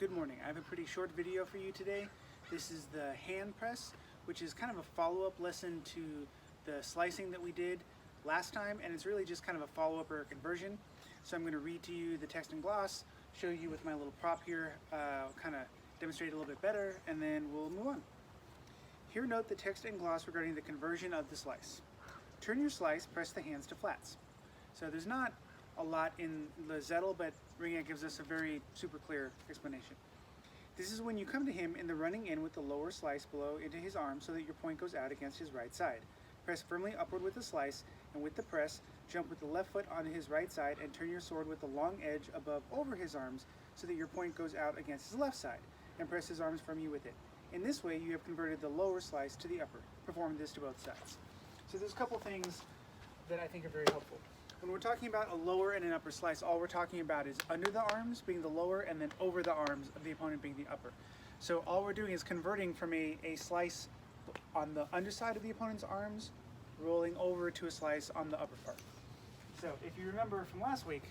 Good morning. I have a pretty short video for you today. This is the hand press, which is kind of a follow-up lesson to the slicing that we did last time, and it's really just kind of a follow-up or a conversion. So I'm going to read to you the text and gloss, show you with my little prop here, kind of demonstrate a little bit better, and then we'll move on. Here note the text and gloss regarding the conversion of the slice. Turn your slice, press the hands to flats. So there's not a lot in the Zettel, but Ringeck gives us a very super clear explanation. This is when you come to him in the running in with the lower slice below into his arm so that your point goes out against his right side. Press firmly upward with the slice, and with the press, jump with the left foot onto his right side and turn your sword with the long edge above over his arms so that your point goes out against his left side, and press his arms from you with it. In this way, you have converted the lower slice to the upper. Perform this to both sides. So there's a couple things that I think are very helpful. When we're talking about a lower and an upper slice, all we're talking about is under the arms being the lower and then over the arms of the opponent being the upper. So all we're doing is converting from a slice on the underside of the opponent's arms, rolling over to a slice on the upper part. So if you remember from last week,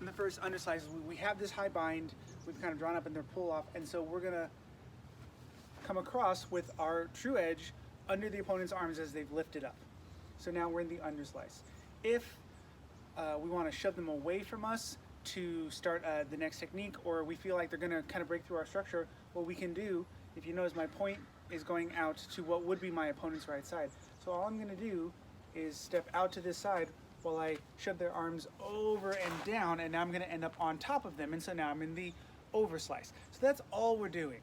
in the first underslices, we have this high bind, we've kind of drawn up and they're pull off, and so we're gonna come across with our true edge under the opponent's arms as they've lifted up. So now we're in the underslice. If we want to shove them away from us to start the next technique, or we feel like they're going to kind of break through our structure, what we can do, if you notice my point is going out to what would be my opponent's right side. So all I'm going to do is step out to this side while I shove their arms over and down, and now I'm going to end up on top of them, and so now I'm in the over slice. So that's all we're doing.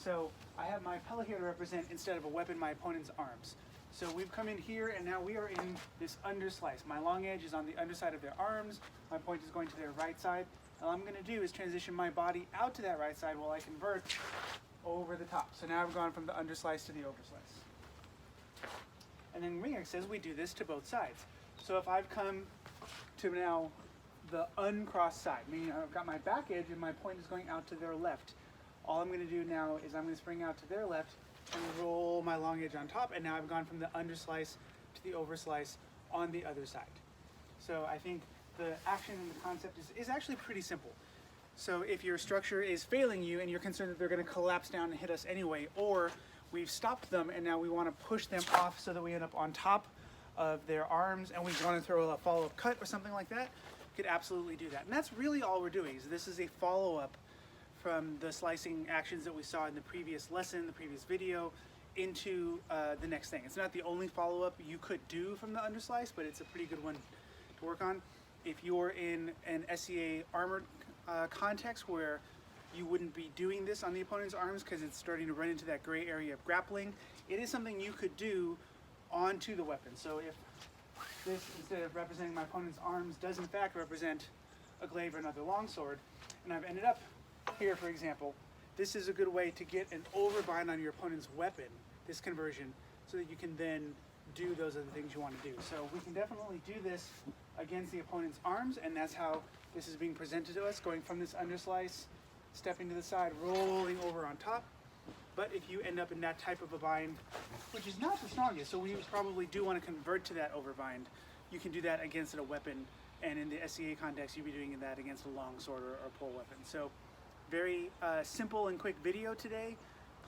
So I have my pellet here to represent, instead of a weapon, my opponent's arms. So we've come in here and now we are in this under slice. My long edge is on the underside of their arms. My point is going to their right side. All I'm going to do is transition my body out to that right side while I convert over the top. So now I've gone from the underslice to the overslice. And then Ringeck says we do this to both sides. So if I've come to now the uncrossed side, meaning I've got my back edge and my point is going out to their left, all I'm going to do now is I'm going to spring out to their left and roll my long edge on top, and now I've gone from the underslice to the overslice on the other side. So I think the action and the concept is actually pretty simple. So if your structure is failing you and you're concerned that they're going to collapse down and hit us anyway, or we've stopped them and now we want to push them off so that we end up on top of their arms and we want to throw a follow-up cut or something like that, you could absolutely do that. And that's really all we're doing. So this is a follow-up from the slicing actions that we saw in the previous lesson, the previous video, into the next thing. It's not the only follow-up you could do from the underslice, but it's a pretty good one to work on. If you're in an SCA armored context where you wouldn't be doing this on the opponent's arms because it's starting to run into that gray area of grappling, it is something you could do onto the weapon. So if this, instead of representing my opponent's arms, does in fact represent a glaive or another longsword, and I've ended up here, for example, this is a good way to get an overbind on your opponent's weapon, this conversion, so that you can then do those other things you want to do. So we can definitely do this against the opponent's arms, and that's how this is being presented to us, going from this underslice, stepping to the side, rolling over on top. But if you end up in that type of a bind, which is not the strongest, so we probably do want to convert to that overbind, you can do that against a weapon, and in the SCA context, you'd be doing that against a longsword or a pole weapon. So very simple and quick video today.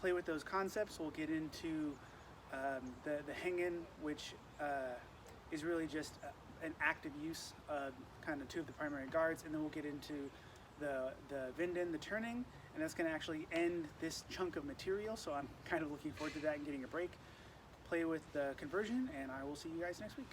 Play with those concepts. We'll get into the hang-in, which is really just an active use of kind of two of the primary guards, and then we'll get into the vinden, the turning, and that's going to actually end this chunk of material, so I'm kind of looking forward to that and getting a break. Play with the conversion, and I will see you guys next week.